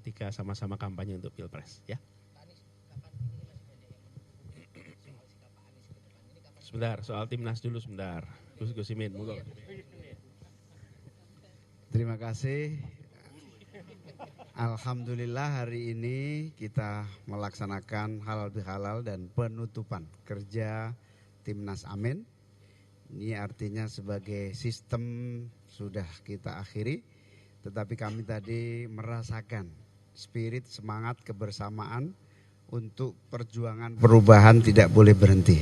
ketika sama-sama kampanye untuk Pilpres, ya. Sebentar, soal Timnas dulu sebentar. Gus Imin, monggo. Terima kasih. Alhamdulillah hari ini kita melaksanakan halal bihalal dan penutupan kerja Timnas Amin. Ini artinya sebagai sistem sudah kita akhiri, tetapi kami tadi merasakan spirit semangat kebersamaan untuk perjuangan perubahan tidak boleh berhenti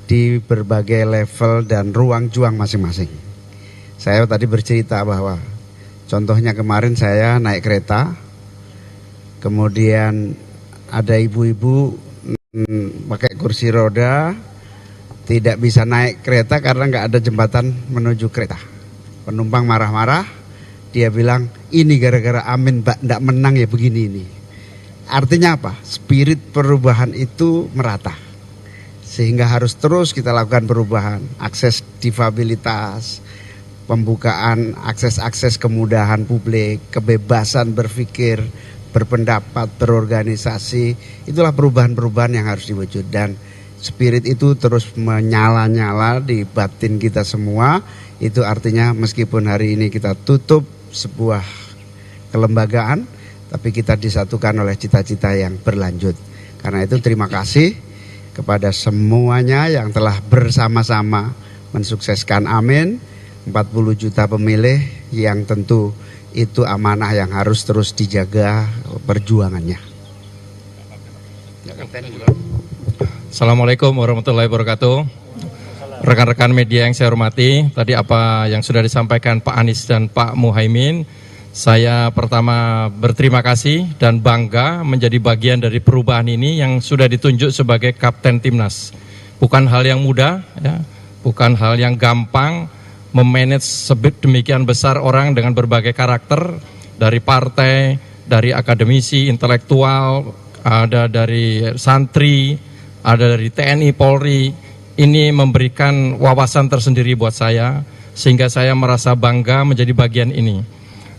di berbagai level dan ruang juang masing-masing. Saya tadi bercerita bahwa contohnya kemarin saya naik kereta, kemudian ada ibu-ibu pakai kursi roda, tidak bisa naik kereta karena nggak ada jembatan menuju kereta. Penumpang marah-marah, dia bilang ini gara-gara Amin Mbak nggak menang ya begini ini. Artinya apa? Spirit perubahan itu merata. Sehingga harus terus kita lakukan perubahan, akses difabilitas, pembukaan akses kemudahan publik, kebebasan berpikir, berpendapat, berorganisasi, itulah perubahan-perubahan yang harus diwujud. Dan spirit itu terus menyala-nyala di batin kita semua. Itu artinya meskipun hari ini kita tutup sebuah kelembagaan, tapi kita disatukan oleh cita-cita yang berlanjut. Karena itu terima kasih kepada semuanya yang telah bersama-sama mensukseskan Amin. 40 juta pemilih yang tentu itu amanah yang harus terus dijaga perjuangannya. Assalamualaikum warahmatullahi wabarakatuh. Rekan-rekan media yang saya hormati, tadi apa yang sudah disampaikan Pak Anies dan Pak Muhaimin, saya pertama berterima kasih dan bangga menjadi bagian dari perubahan ini yang sudah ditunjuk sebagai Kapten Timnas. Bukan hal yang mudah, ya, bukan hal yang gampang memanage demikian besar orang dengan berbagai karakter, dari partai, dari akademisi, intelektual, ada dari santri, ada dari TNI, Polri. Ini memberikan wawasan tersendiri buat saya, sehingga saya merasa bangga menjadi bagian ini.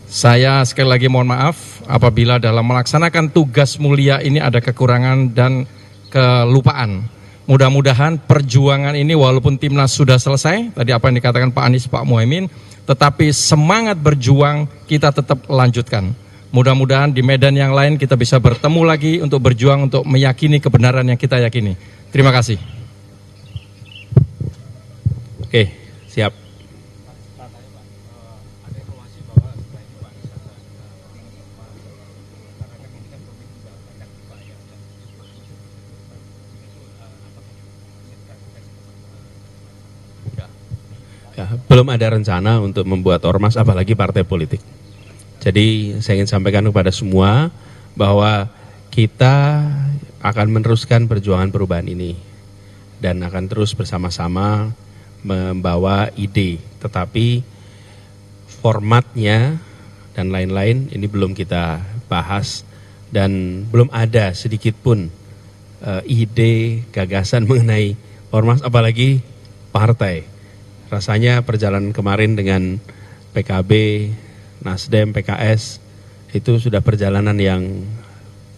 Saya sekali lagi mohon maaf apabila dalam melaksanakan tugas mulia ini ada kekurangan dan kelupaan. Mudah-mudahan perjuangan ini walaupun Timnas sudah selesai, tadi apa yang dikatakan Pak Anies, Pak Muhaimin, tetapi semangat berjuang kita tetap lanjutkan. Mudah-mudahan di medan yang lain kita bisa bertemu lagi untuk berjuang untuk meyakini kebenaran yang kita yakini. Terima kasih. Oke, siap. Ya, belum ada rencana untuk membuat ormas apalagi partai politik. Jadi saya ingin sampaikan kepada semua bahwa kita akan meneruskan perjuangan perubahan ini dan akan terus bersama-sama membawa ide. Tetapi formatnya dan lain-lain ini belum kita bahas dan belum ada sedikit pun ide, gagasan mengenai ormas apalagi partai. Rasanya perjalanan kemarin dengan PKB, Nasdem, PKS itu sudah perjalanan yang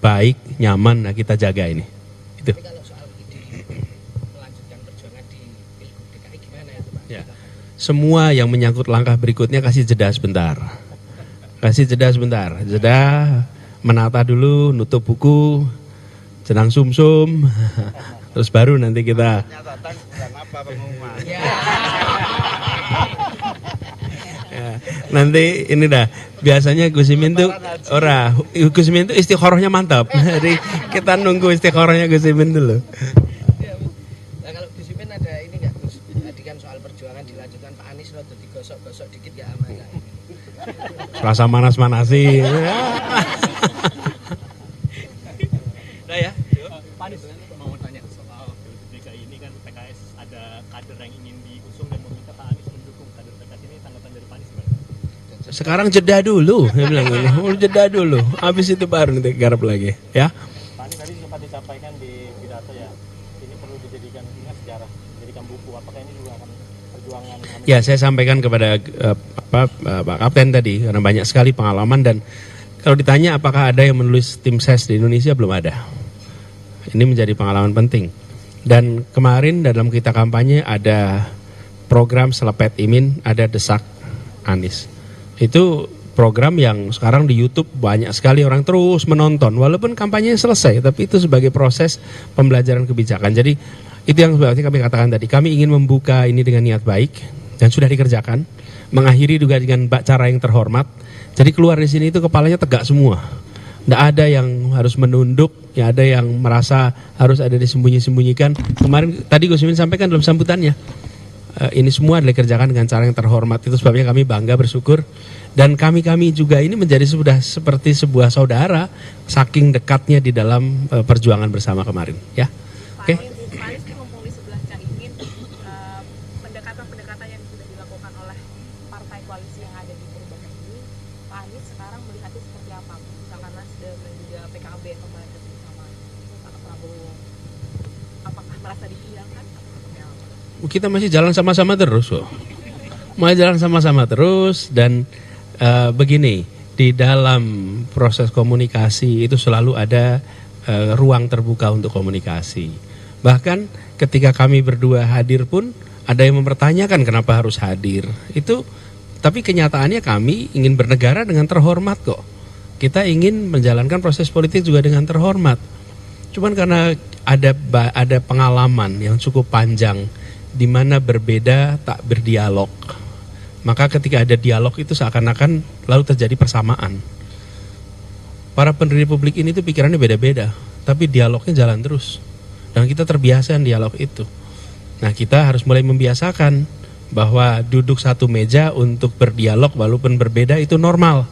baik, nyaman, nah kita jaga ini. Itu. Tapi kalau soal ide melanjutkan perjuangan di Pilgub DKI gimana ya Pak? Ya. Semua yang menyangkut langkah berikutnya kasih jeda sebentar. Kasih jeda sebentar. Jeda, menata dulu, nutup buku, jenang sumsum, terus baru nanti kita. Ya, nanti ini dah biasanya Gus Imin tuh Gus Imin tuh istikharahnya mantap. Jadi kita nunggu istikharahnya Gus Imin dulu. Nah kalau Gus Imin ada ini nggak Gus? Tadi kan soal perjuangan dilanjutkan Pak Anies lo digosok-gosok dikit nggak aman nggak? Selasa manas-manasi. Nah ya, Pak Anies mau tanya soal DKI ini kan PKS ada kader yang ingin diusung dan meminta Pak Anies mendukung kader PKS ini, tanggapan dari Pak Anies gimana? Sekarang jeda dulu, dia bilang ini, jeda dulu, habis itu baru nanti garap lagi, ya. Pak Anies tadi sempat disampaikan di pidato ya, ini perlu dijadikan sejarah, dijadikan buku. Apakah ini juga akan perjuangan? Ya, saya sampaikan kepada Pak Kapten tadi karena banyak sekali pengalaman dan Kalau ditanya apakah ada yang menulis tim ses di Indonesia, belum ada. Ini menjadi pengalaman penting. Dan kemarin dalam kita kampanye ada program Selepet Imin, ada Desak Anies. Itu program yang sekarang di YouTube banyak sekali orang terus menonton. Walaupun kampanye selesai, tapi itu sebagai proses pembelajaran kebijakan. Jadi itu yang sebenarnya kami katakan tadi. Kami ingin membuka ini dengan niat baik dan sudah dikerjakan. Mengakhiri juga dengan cara yang terhormat. Jadi keluar di sini itu kepalanya tegak semua. Tidak ada yang harus menunduk, ya ada yang merasa harus ada disembunyi-sembunyikan. Kemarin tadi Gus Imin sampaikan dalam sambutannya, ini semua adalah dikerjakan dengan cara yang terhormat. Itu sebabnya kami bangga, bersyukur. Dan kami juga ini menjadi sudah seperti sebuah saudara, saking dekatnya di dalam perjuangan bersama kemarin. Ya, oke. Pak Anies mumpung di sebelah Caimin, pendekatan-pendekatan yang sudah dilakukan oleh partai koalisi yang ada di perubahan ini, Pak Anies sekarang melihatnya seperti apa? Misalkan Nasdem dan juga PKB kemarin ketemu sama Pak Prabowo, apakah merasa dihiangan atau seperti apa? Kita masih jalan sama-sama terus kok. Masih jalan sama-sama terus dan begini, di dalam proses komunikasi itu selalu ada ruang terbuka untuk komunikasi. Bahkan ketika kami berdua hadir pun ada yang mempertanyakan kenapa harus hadir. Itu tapi kenyataannya kami ingin bernegara dengan terhormat kok. Kita ingin menjalankan proses politik juga dengan terhormat. Cuman karena ada pengalaman yang cukup panjang di mana berbeda tak berdialog. Maka ketika ada dialog itu seakan-akan lalu terjadi persamaan. Para pendiri publik ini tuh pikirannya beda-beda, tapi dialognya jalan terus. Dan kita terbiasa dialog itu. Nah, kita harus mulai membiasakan bahwa duduk satu meja untuk berdialog walaupun berbeda itu normal.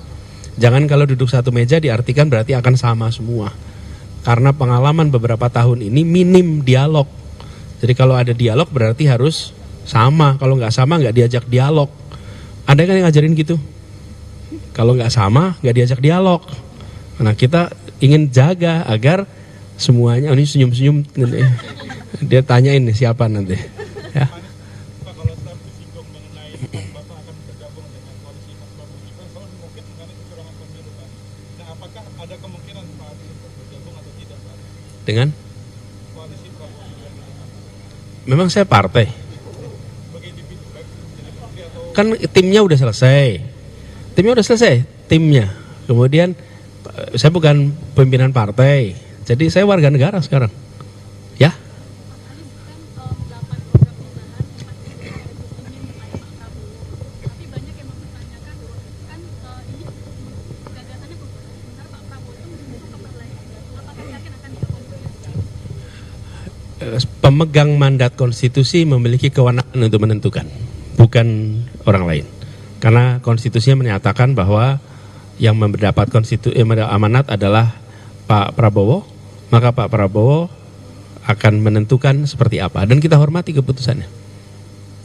Jangan kalau duduk satu meja diartikan berarti akan sama semua. Karena pengalaman beberapa tahun ini minim dialog. Jadi kalau ada dialog berarti harus sama. Kalau nggak sama nggak diajak dialog. Ada kan yang ngajarin gitu? Kalau nggak sama nggak diajak dialog. Nah kita ingin jaga agar semuanya, ini senyum-senyum, dia tanyain nih siapa nanti. Ya. Dengan? Memang saya partai. Kan timnya udah selesai. Timnya. Kemudian saya bukan pimpinan partai. Jadi saya warga negara sekarang. Ya. Pemegang mandat konstitusi memiliki kewenangan untuk menentukan, bukan orang lain. Karena konstitusinya menyatakan bahwa yang mendapat amanat adalah Pak Prabowo, maka Pak Prabowo akan menentukan seperti apa dan kita hormati keputusannya.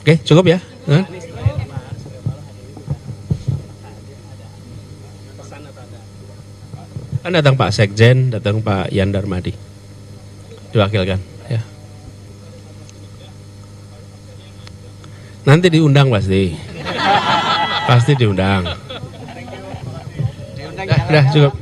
Oke, cukup ya? Kan datang Pak Sekjen, datang Pak Yan Darmadi, diwakilkan. Ya. Nanti diundang pasti diundang. Udah cukup.